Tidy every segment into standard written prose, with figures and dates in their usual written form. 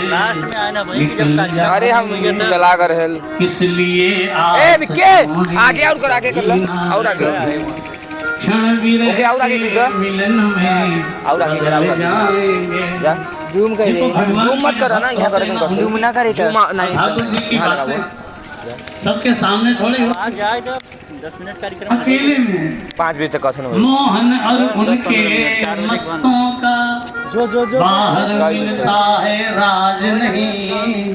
Last में आए ना वही की जब कार्यक्रम अरे हम चला कर हेल इसलिए ए बिक्के आगे और आगे कर लो और आगे ओके और आगे कर मिलन में और आगे जा जूम कर दे जूम मत करो ना यहाँ करेंगे जूम ना करे तो जूम नहीं ठाकुर जी की यहाँ बातें लगाओ सबके सामने थोड़ी हो आ जाए जब 10 मिनट कार्यक्रम अकेले में 5 बजे तक कथन हो मोहन और उनके मस्तों का जो बाहर मिलता है राज नहीं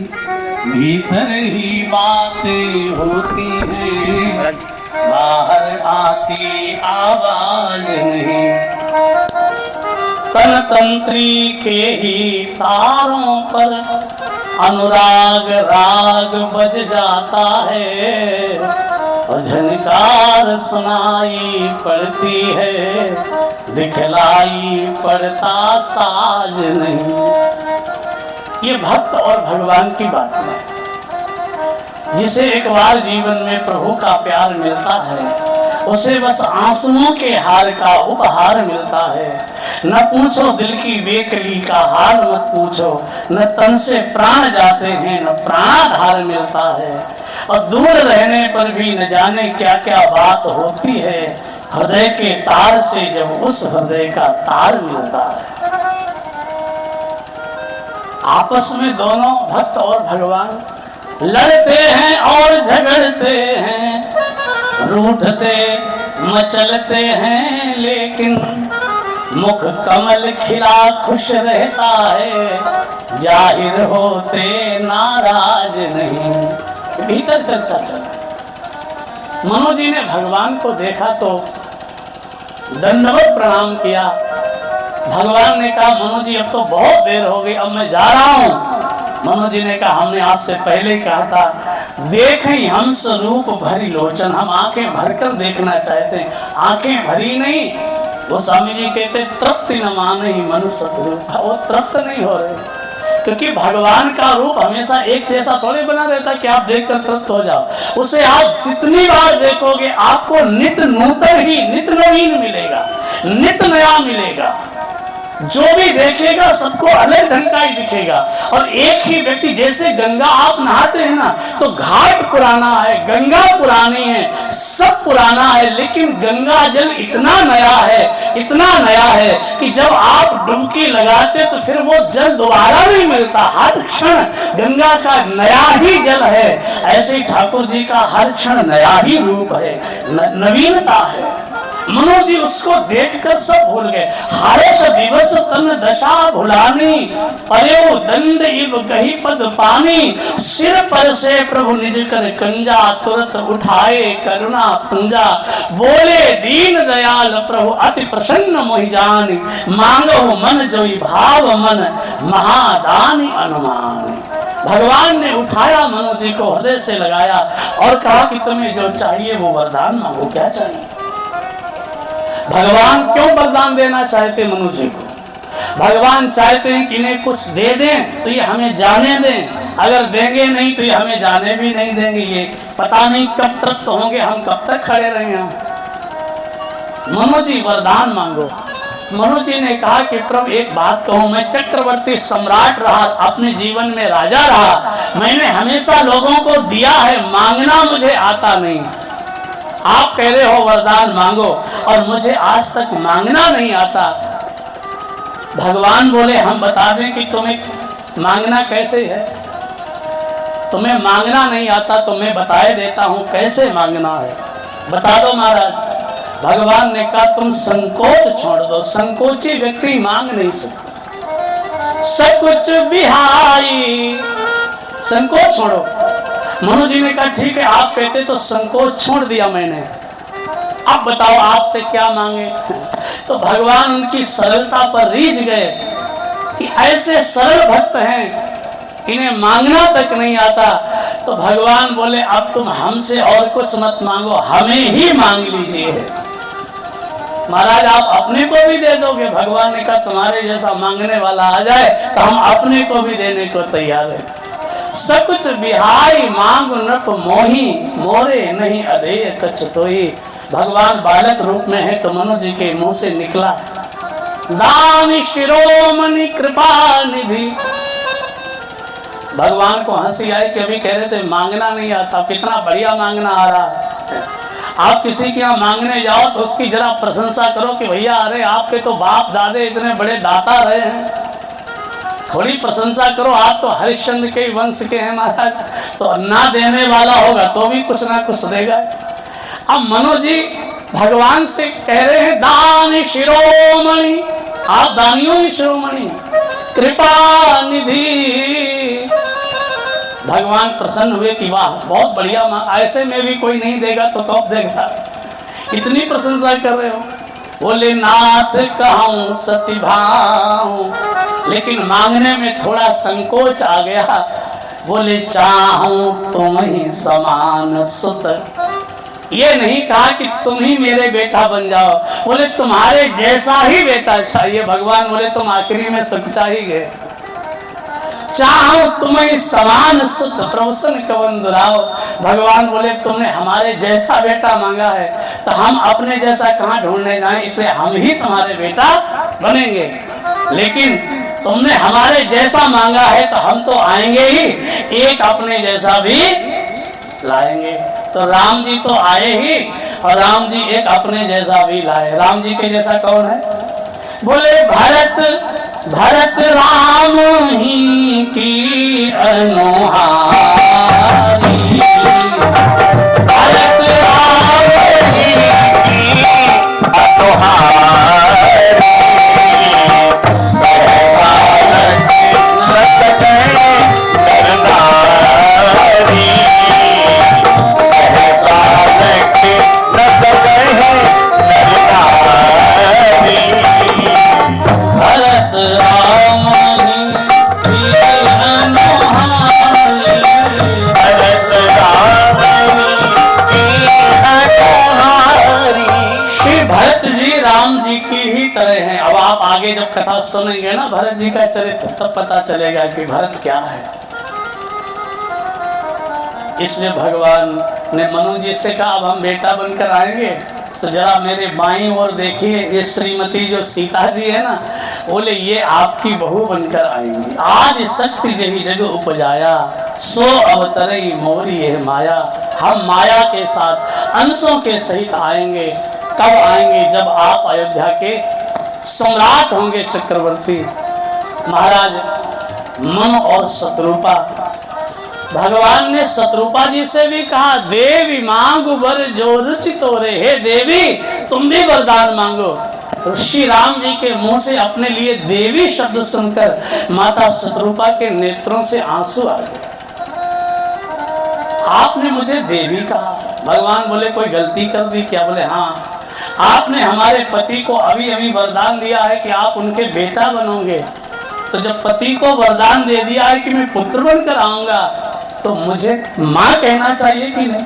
भीतर ही बातें होती हैं बाहर आती आवाज नहीं तंत्री के ही तारों पर अनुराग राग बज जाता है और झनकार सुनाई पड़ती है दिखलाई पड़ता साज नहीं। ये भक्त और भगवान की बात है जिसे एक बार जीवन में प्रभु का प्यार मिलता है उसे बस आंसुओं के हार का उपहार मिलता है। न पूछो दिल की बेकली का हाल मत पूछो न तन से प्राण जाते हैं न प्राणाधार मिलता है और दूर रहने पर भी न जाने क्या क्या बात होती है हृदय के तार से जब उस हृदय का तार मिलता है। आपस में दोनों भक्त और भगवान लड़ते हैं और झगड़ते हैं रूठते मचलते हैं लेकिन मुख कमल खिला खुश रहता है जाहिर होते नाराज नहीं। भीतर चर्चा चल मनोज जी ने भगवान को देखा तो दंडवत प्रणाम किया। भगवान ने कहा मनोज जी अब तो बहुत देर हो गई अब मैं जा रहा हूँ। मनोज जी ने कहा हमने आपसे पहले कहा था देखें हम स्वरूप भरी लोचन हम आंखें भरकर देखना चाहते हैं आंखें भरी नहीं। वो स्वामी जी कहते तृप्ति न माने ही मनुष्य रूप वो तृप्त नहीं हो रहे क्योंकि भगवान का रूप हमेशा एक जैसा थोड़ी बना रहता कि आप देखकर तृप्त हो जाओ। उसे आप जितनी बार देखोगे आपको नित नूतन ही नित नवीन मिलेगा नित नया मिलेगा। जो भी देखेगा सबको अलग ढंग का ही दिखेगा। और एक ही व्यक्ति जैसे गंगा आप नहाते हैं ना तो घाट पुराना है गंगा पुरानी है सब पुराना है लेकिन गंगा जल इतना नया है कि जब आप डुबकी लगाते तो फिर वो जल दोबारा नहीं मिलता। हर क्षण गंगा का नया ही जल है ऐसे ठाकुर जी का हर क्षण नया ही रूप है नवीनता है। मनोज जी उसको देखकर सब भूल गए। हर्ष दिवस तन दशा भुलानी पयो दंड इव कही पद पानी सिर पर से प्रभु निज कर कंजा तुरंत उठाए करुणा पंजा बोले दीन दयाल प्रभु अति प्रसन्न मोहि जानी मांगो मन जोई भाव मन महादानी अनुमान। भगवान ने उठाया मनोज जी को हृदय से लगाया और कहा कि तुम्हें जो चाहिए वो वरदान मांगो। क्या चाहिए? भगवान क्यों वरदान देना चाहते मनोज जी को? भगवान चाहते हैं कि इन्हें कुछ दे दें तो ये हमें जाने दें अगर देंगे नहीं तो ये हमें जाने भी नहीं देंगे। ये पता नहीं कब तक होंगे हम कब तक खड़े रहे हैं। मनोज जी वरदान मांगो। मनोज जी ने कहा कि प्रभु एक बात कहूं मैं चक्रवर्ती सम्राट रहा अपने जीवन में राजा रहा मैंने हमेशा लोगों को दिया है मांगना मुझे आता नहीं। आप कह रहे हो वरदान मांगो और मुझे आज तक मांगना नहीं आता। भगवान बोले हम बता दें कि तुम्हें मांगना कैसे है। तुम्हें मांगना नहीं आता तो मैं बताए देता हूं कैसे मांगना है बता दो महाराज। भगवान ने कहा तुम संकोच छोड़ दो। संकोची व्यक्ति मांग नहीं सकता। सब कुछ बिहाई संकोच छोड़ो। मनोज जी ने कहा ठीक है आप कहते तो संकोच छोड़ दिया मैंने। अब बताओ आपसे क्या मांगे। तो भगवान उनकी सरलता पर रीझ गए कि ऐसे सरल भक्त हैं इन्हें मांगना तक नहीं आता। तो भगवान बोले अब तुम हमसे और कुछ मत मांगो हमें ही मांग लीजिए। महाराज आप अपने को भी दे दोगे। भगवान ने कहा तुम्हारे जैसा मांगने वाला आ जाए तो हम अपने को भी देने को तैयार है। सब कुछ बिहाई मांग नप मोही मोरे नहीं अधेय कछ तोई। भगवान बालक रूप में है तो मनोज जी के मुंह से निकला दान शिरोमणि कृपा निधि भगवान को हंसी आई कि अभी कह रहे थे मांगना नहीं आता, कितना बढ़िया मांगना आ रहा है। आप किसी के यहाँ मांगने जाओ तो उसकी जरा प्रशंसा करो कि भैया अरे आपके तो बाप दादे इतने बड़े दाता रहे हैं, थोड़ी प्रशंसा करो, आप तो हरिश्चंद्र के वंश के हैं महाराज, तो ना देने वाला होगा तो भी कुछ ना कुछ देगा। अब मनु जी भगवान से कह रहे हैं दान शिरोमणि, आप दानियों में शिरोमणि, कृपा निधि। भगवान प्रसन्न हुए कि वाह बहुत बढ़िया, ऐसे में भी कोई नहीं देगा तो कब देगा, इतनी प्रशंसा कर रहे हो। बोले नाथ कहूं सती भाऊं, लेकिन मांगने में थोड़ा संकोच आ गया। बोले चाहूं तुम ही समान सुत, ये नहीं कहा कि तुम ही मेरे बेटा बन जाओ, बोले तुम्हारे जैसा ही बेटा चाहिए। भगवान बोले तुम आखिरी में सच्चा ही गए। चाहो तुम्हें समान सुत प्रवसन कवन दुराओ, भगवान बोले तुमने हमारे जैसा बेटा मांगा है तो हम अपने जैसा कहाँ ढूंढने जाएं, इसलिए हम ही तुम्हारे बेटा बनेंगे। लेकिन तुमने हमारे जैसा मांगा है तो हम तो आएंगे ही, एक अपने जैसा भी लाएंगे। तो राम जी तो आए ही, और राम जी एक अपने जैसा भी लाए। राम जी के जैसा कौन है? बोले भरत भरत राम ही की अनुहारी, भरत राम ही की अनुहारी, सहसा रस करनारी, सहसा रस करनारी, भरत राम ही अनुहारी, भरत राम ही अनुहारी। श्री भरत जी राम जी की ही तरह हैं। अब आप आगे जब कथा सुनेंगे ना भरत जी का चरित्र, तब पता चलेगा कि भरत क्या है। इसलिए भगवान ने मनु जी से कहा अब हम बेटा बनकर आएंगे तो जरा मेरे बाईं ओर देखिए, ये श्रीमती जो सीता जी है ना, बोले ये आपकी बहू बनकर आएंगी। आज शक्ति जही जग उपजाया, सो अवतरई मोरी है माया। हम माया के साथ अंशों के सहित आएंगे। कब आएंगे? जब आप अयोध्या के सम्राट होंगे, चक्रवर्ती। महाराज मन और शत्रुपा, भगवान ने शत्रुपा जी से भी कहा देवी मांगो वर जो रुचि तोरे, हे देवी तुम भी वरदान मांगो। तो श्री राम जी के मुंह से अपने लिए देवी शब्द सुनकर माता शत्रुपा के नेत्रों से आंसू आ गए। आपने मुझे देवी कहा। भगवान बोले कोई गलती कर दी क्या? बोले हाँ, आपने हमारे पति को अभी अभी वरदान दिया है कि आप उनके बेटा बनोगे। तो जब पति को वरदान दे दिया है कि मैं पुत्र बनकर आऊंगा, तो मुझे माँ कहना चाहिए कि नहीं?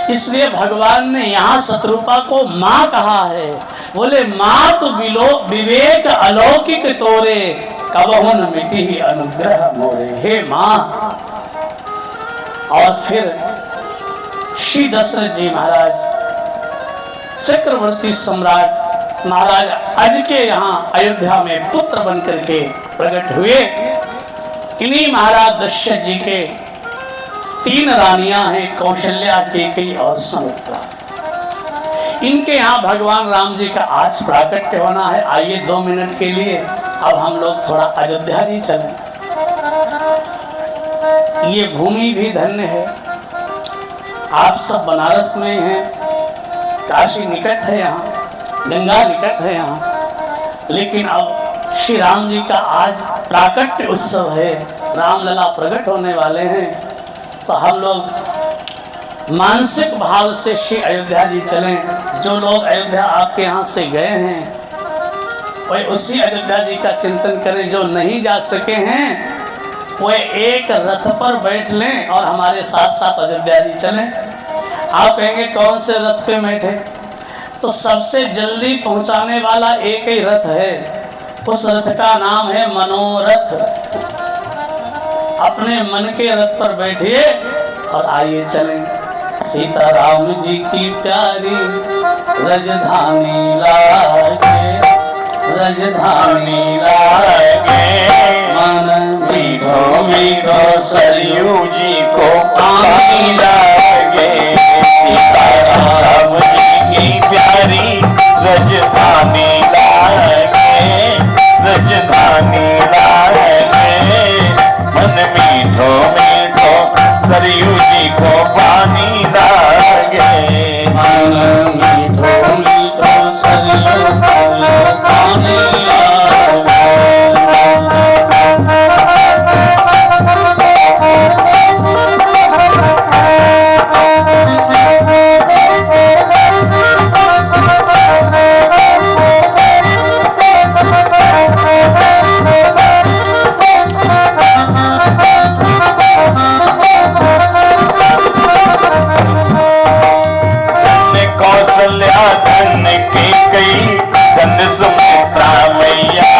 इसलिए भगवान ने यहाँ शत्रुपा को माँ कहा है। बोले माँ तो विवेक अलौकिक तोरे, कबहु न मिटी ही अनुग्रह मोरे। हे माँ। और फिर श्री दशरथ जी महाराज चक्रवर्ती सम्राट महाराज आज के यहाँ अयोध्या में पुत्र बनकर के प्रकट हुए। इन्हीं महाराज दशरथ जी के 3 रानियां हैं, कौशल्या, कैकेयी और सुमित्रा। इनके यहाँ भगवान राम जी का आज प्राकट्य होना है। आइए 2 मिनट के लिए अब हम लोग थोड़ा अयोध्या जी चलें। ये भूमि भी धन्य है। आप सब बनारस में हैं, काशी निकट है, यहाँ गंगा निकट है यहाँ। लेकिन अब श्री राम जी का आज प्राकट्य उत्सव है, रामलला प्रकट होने वाले हैं। तो हम लोग मानसिक भाव से श्री अयोध्या जी चलें। जो लोग अयोध्या आपके यहाँ से गए हैं वही उसी अयोध्या जी का चिंतन करें। जो नहीं जा सके हैं वो एक रथ पर बैठ लें और हमारे साथ साथ अयोध्या जी चलें। आप कहेंगे कौन से रथ पे बैठे? तो सबसे जल्दी पहुंचाने वाला एक ही रथ है, उस रथ का नाम है मनोरथ। अपने मन के रथ पर बैठिए और आइए चलें। सीताराम जी की प्यारी राजधानी लागे, राजधानी लागे, मन मीठो मीठो सरयू जी को पानी लागे। मन मीठो मीठो सरयू को पानी लागे। कौशल्या धन की कई धन सुमित्रा मैया,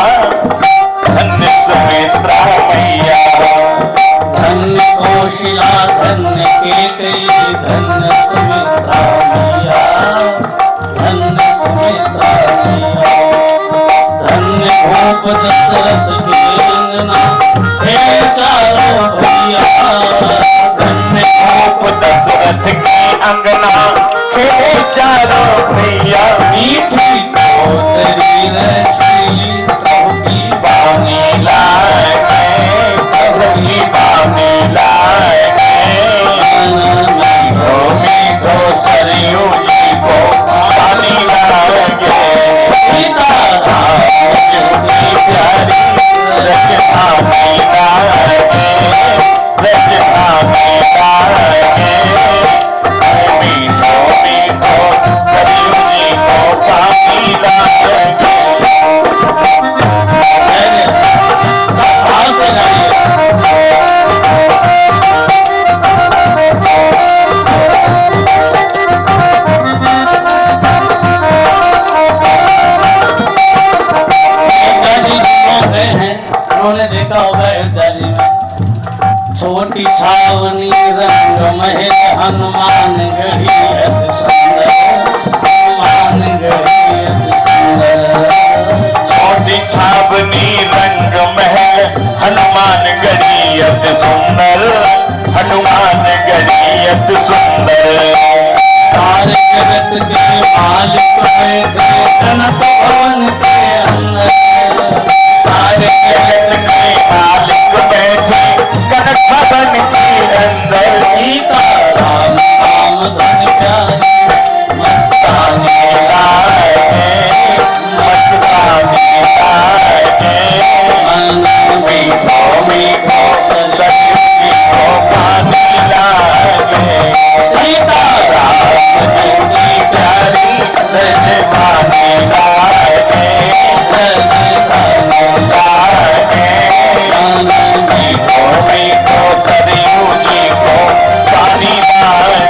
धन सुमित्रा मैया। धन कौशिला धन के कई धन सुमित्रा मैया, धन सुमित्रा मैया। धन्य भूप दशरथ की अंगना हे चारों भैया, धन्य भूप दशरथ की अंगना खेले चारों भैया। मीठी कोतरी रचीली प्रभु की पानी लागे, प्रभु की पानी लागे। मीठो मीठो सरयू जी को पानी लागे। सीताराम चुनी प्यारी रज पानी लागे, रज पानी लागे। मीठो मीठो सरयू जी को पानी लागे। भाव से गाइए। अयोध्या जी घूम रहे हैं, उन्होंने देखा होगा अयोध्या जी में छोटी छावनी रंग महल हनुमान गढ़ी अति सुंदर, हनुमान गढ़ी अति सुंदर। छोटी छावनी रंग महल हनुमान गढ़ी अति सुंदर, हनुमान गढ़ी अति सुंदर। सारे जगत के मालिक बैठे कनक भवन के अंदर, सारे जगत के मालिक बैठे कनक भवन के अंदर। सीताराम राम धन प्यारी मस्तानी लागे, मस्तानी लागे। मन मीठो मीठो सरयू जी को पानी लागे। सीताराम चुनी प्यारी रज पानी लागे, रज पानी लागे। मीठो मीठो सरयू जी को पानी लागे।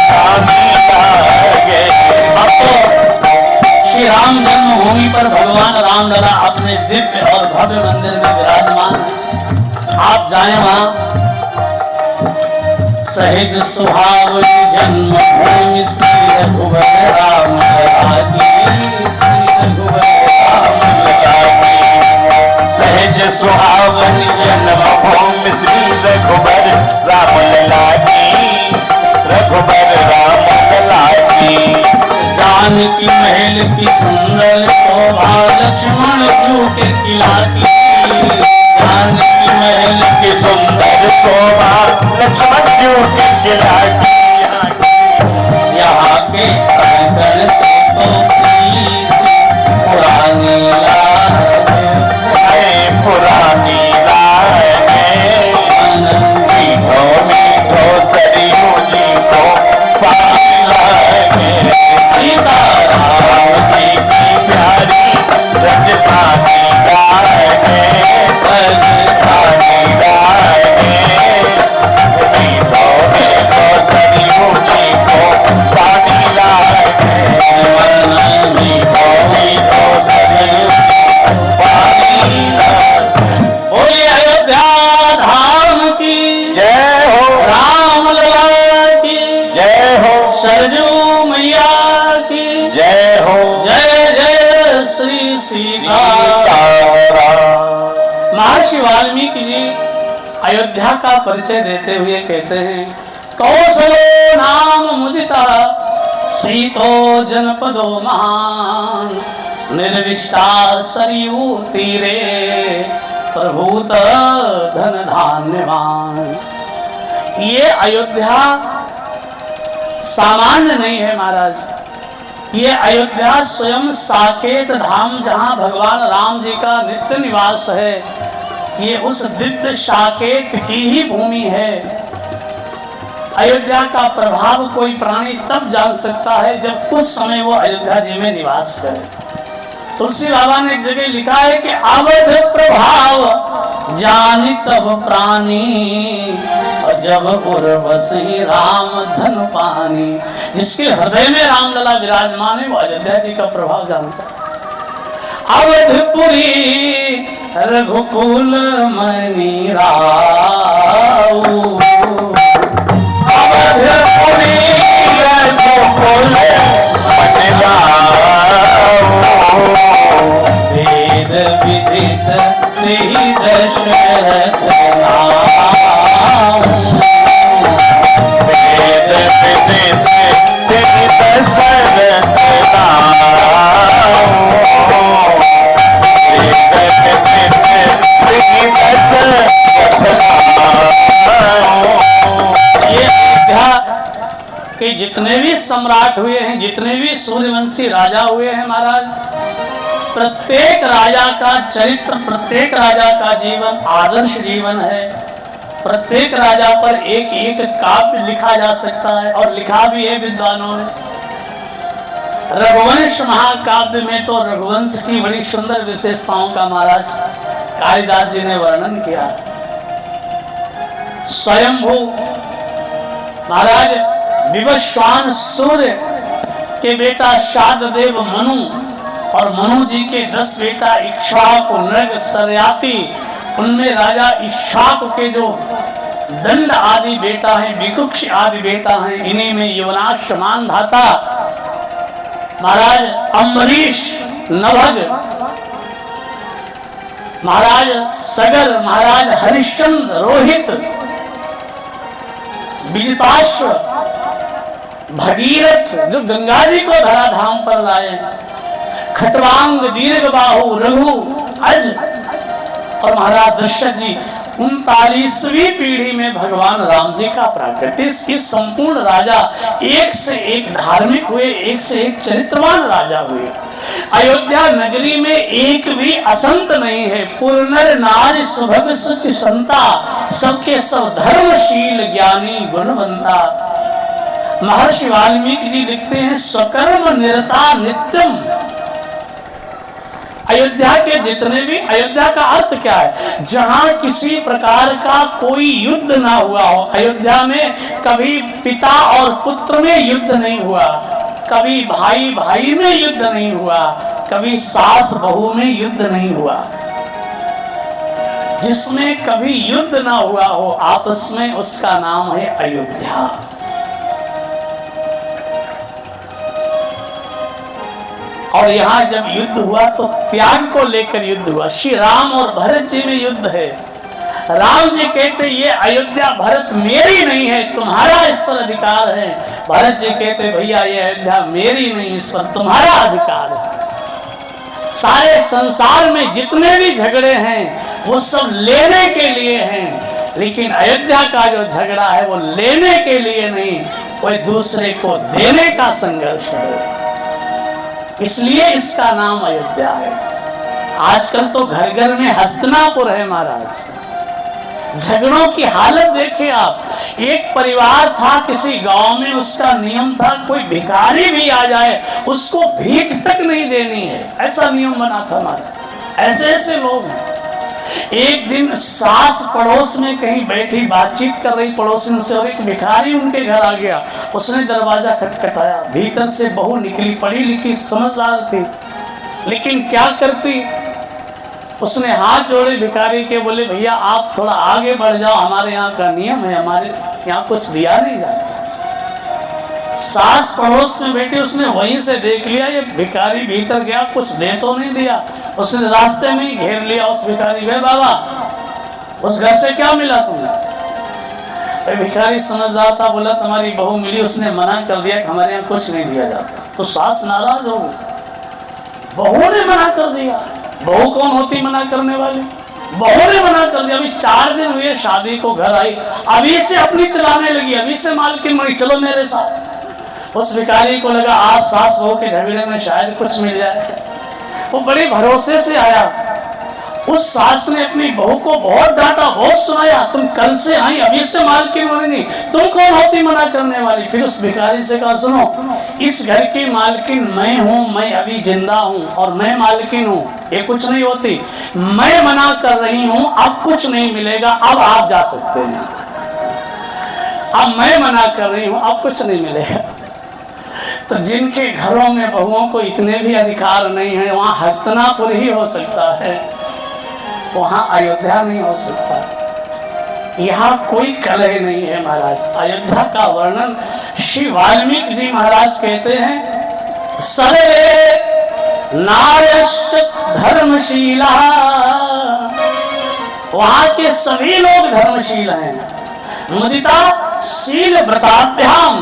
पानी लागे। अब तो श्री राम जन्मभूमि पर भगवान रामलला अपने दिव्य और भव्य मंदिर में विराजमान है। आप जाएं वहां। सहज सुहावनी जन्मभूमि श्री रघुवर रामलला की, श्री रघुवर रामलला की। सहज सुहावनी जन्मभूमि श्री रघुबर रामलला की, रघुबर रामलला की। जानकी महल की सुंदर शोभा लक्ष्मण जू के किला की, जानकी महल की सुंदर शोभा लक्ष्मण जी के किला की। यहाँ के कण से तो प्रीति पुरानी लागे, पुरानी लागे। मीठो मीठो सरयू जी को पानी लागे। सीताराम जी की प्यारी रज पानी लागे, रज पानी लागे। मीठो मीठो सरयू जी को पानी लागे। मीठो मीठो सरयू जी को पानी लागे। बोलिए अयोध्या धाम की जय हो, रामलला की जय हो, सरजू मैया की जय हो। जय जय श्री सीताराम। महर्षि वाल्मीकि जी अयोध्या का परिचय देते हुए कहते हैं, कौशलो नाम मुदिता सीतो जनपदो महान, निर्विष्टा सरयू तीरे प्रभूत धन धान्यवान। ये अयोध्या सामान्य नहीं है महाराज। ये अयोध्या स्वयं साकेत धाम, जहां भगवान राम जी का नित्य निवास है। ये उस दिव्य साकेत की ही भूमि है। अयोध्या का प्रभाव कोई प्राणी तब जान सकता है जब कुछ समय वो अयोध्या जी में निवास करे। तुलसी बाबा ने एक जगह लिखा है कि अवध प्रभाव जानी तब प्राणी, और जब उर्वशी राम धन पानी। जिसके हृदय में रामलला विराजमान है वो अयोध्या जी का प्रभाव जानता है। अवधपुरी रघुकुल मणि राव, अवधपुरी रघुकुल मणि राव, वेद विदित तेहि दशरथ नाम, वेद विदित तेहि दशरथ नाम, वेद विदित तेहि दशरथ नाम। ये अयोध्या के जितने भी सम्राट हुए हैं, जितने भी सूर्यवंशी राजा हुए हैं महाराज, प्रत्येक राजा का चरित्र, प्रत्येक राजा का जीवन आदर्श जीवन है। प्रत्येक राजा पर एक एक काव्य लिखा जा सकता है, और लिखा भी है विद्वानों ने। रघुवंश महाकाव्य में तो रघुवंश की बड़ी सुंदर विशेषताओं का महाराज कालिदास जी ने वर्णन किया। स्वयंभू महाराज विवस्वान सूर्य के बेटा शाददेव मनु, और मनु जी के 10 बेटा इक्ष्वाकु, नृग, सर्याति, उनमें राजा इक्ष्वाकु के जो दंड आदि बेटा हैं, विकुक्ष आदि बेटा हैं, इन्हीं में युवनाक्ष, मानधाता, महाराज अम्बरीश, नभग, महाराज सगर, महाराज हरिश्चंद्र, रोहित, विजिताश्व, भगीरथ जो गंगा जी को धराधाम पर लाए, खटवांग, दीर्घ बाहु, रघु, अज, और महाराज दशरथ जी 39वीं पीढ़ी में भगवान राम जी का प्राकट्य। इसके संपूर्ण राजा एक से एक धार्मिक हुए, एक से एक चरित्रवान राजा हुए। अयोध्या नगरी में एक भी असंत नहीं है। पूर्णर नारी सुभग सुच संता, सबके सब धर्मशील ज्ञानी गुणवंता। महर्षि वाल्मीकि जी लिखते हैं स्वकर्म निरता नित्यम। अयोध्या के जितने भी, अयोध्या का अर्थ क्या है? जहां किसी प्रकार का कोई युद्ध ना हुआ हो। अयोध्या में कभी पिता और पुत्र में युद्ध नहीं हुआ, कभी भाई भाई में युद्ध नहीं हुआ, कभी सास बहू में युद्ध नहीं हुआ। जिसमें कभी युद्ध ना हुआ हो आपस में, उसका नाम है अयोध्या। और यहाँ जब युद्ध हुआ तो त्याग को लेकर युद्ध हुआ। श्री राम और भरत जी में युद्ध है। राम जी कहते ये अयोध्या भरत मेरी नहीं है, तुम्हारा इस पर अधिकार है। भरत जी कहते भैया ये अयोध्या मेरी नहीं, इस पर तुम्हारा अधिकार है। सारे संसार में जितने भी झगड़े हैं वो सब लेने के लिए हैं, लेकिन अयोध्या का जो झगड़ा है वो लेने के लिए नहीं, वो दूसरे को देने का संघर्ष है। इसलिए इसका नाम अयोध्या है। आजकल तो घर घर में हस्तिनापुर है महाराज। झगड़ों की हालत देखिए आप। एक परिवार था किसी गांव में, उसका नियम था कोई भिखारी भी आ जाए उसको भीख तक नहीं देनी है, ऐसा नियम बना था महाराज। ऐसे ऐसे लोग हैं। एक दिन सास पड़ोस में कहीं बैठी बातचीत कर रही पड़ोसिन से, और एक भिखारी उनके घर आ गया। उसने दरवाजा खटखटाया, भीतर से बहू निकली, पढ़ी लिखी समझदार थी, लेकिन क्या करती, उसने हाथ जोड़े भिखारी के, बोले भैया आप थोड़ा आगे बढ़ जाओ, हमारे यहाँ का नियम है, हमारे यहाँ कुछ दिया नहीं जाता। सास पड़ोस में बैठी, उसने वहीं से देख लिया ये भिखारी भीतर गया, कुछ दे तो नहीं दिया। उसने रास्ते में ही घेर लिया उस भिखारी को, बाबा उस घर से क्या मिला तुम्हें? भिखारी समझ रहा था, बोला तुम्हारी बहू मिली, उसने मना कर दिया कि हमारे यहाँ कुछ नहीं दिया जाता। तो सास नाराज हो गई, बहू ने मना कर दिया। बहू कौन होती मना करने वाली? बहू ने मना कर दिया। अभी 4 दिन हुए शादी को, घर आई, अभी से अपनी चलाने लगी, अभी से मालकिन बनी, चलो मेरे साथ। उस भिखारी को लगा आज सास बहू के झगड़े में शायद कुछ मिल जाए। वो बड़े भरोसे से आया। उस सास ने अपनी बहू को बहुत डांटा, बहुत सुनाया, तुम कल से आई, अभी से मालकिन बनेगी, तुम कौन होती मना करने वाली। फिर उस भिखारी से कहा सुनो, इस घर की मालकिन मैं हूं, मैं अभी जिंदा हूं और मैं मालकिन हूं, ये कुछ नहीं होती। मैं मना कर रही हूं, अब कुछ नहीं मिलेगा, अब आप जा सकते हैं। अब मैं मना कर रही हूं, अब कुछ नहीं मिलेगा। तो जिनके घरों में बहुओं को इतने भी अधिकार नहीं है, वहां हस्तिनापुर ही हो सकता है, वहां अयोध्या नहीं हो सकता। यहाँ कोई कलह नहीं है महाराज। अयोध्या का वर्णन श्री वाल्मीकि जी महाराज कहते हैं, सर्वे नार्यश्च धर्मशीला, वहां के सभी लोग धर्मशील हैं। मुदिता शील व्रताभ्याम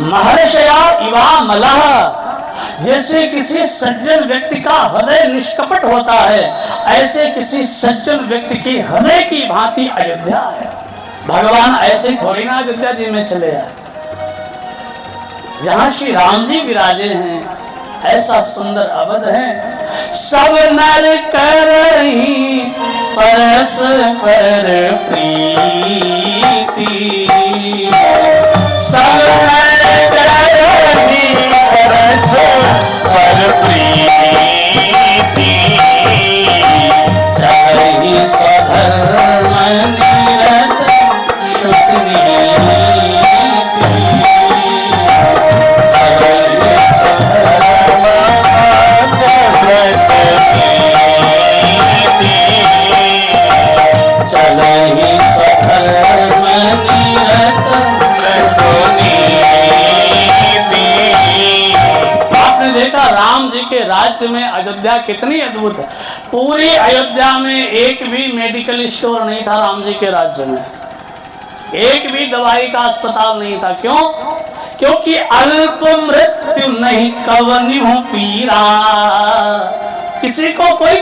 महर्षया इवा मलः, जैसे किसी सज्जन व्यक्ति का हृदय निष्कपट होता है, ऐसे किसी सज्जन व्यक्ति के हृदय की भांति अयोध्या है। भगवान ऐसे थोड़ी ना अयोध्या जी में चले आए। जहां श्री राम जी विराजे हैं, ऐसा सुंदर अवध है। सब नर करही परस्पर प्रीति, सब नर करही परस्पर प्रीति, चाहि स्वधर्म निरत शुद्ध नीति, चलहि स्वधर्म निरत शुद्ध नीति। आपने देखा राम जी के राज्य में अयोध्या कितनी अद्भुत है। पूरी अयोध्या में एक भी मेडिकल स्टोर नहीं था राम जी के राज्य में, एक भी दवाई का अस्पताल नहीं था। क्यों? क्योंकि अल्प मृत्यु नहीं कवनि हो पीरा, किसी को कोई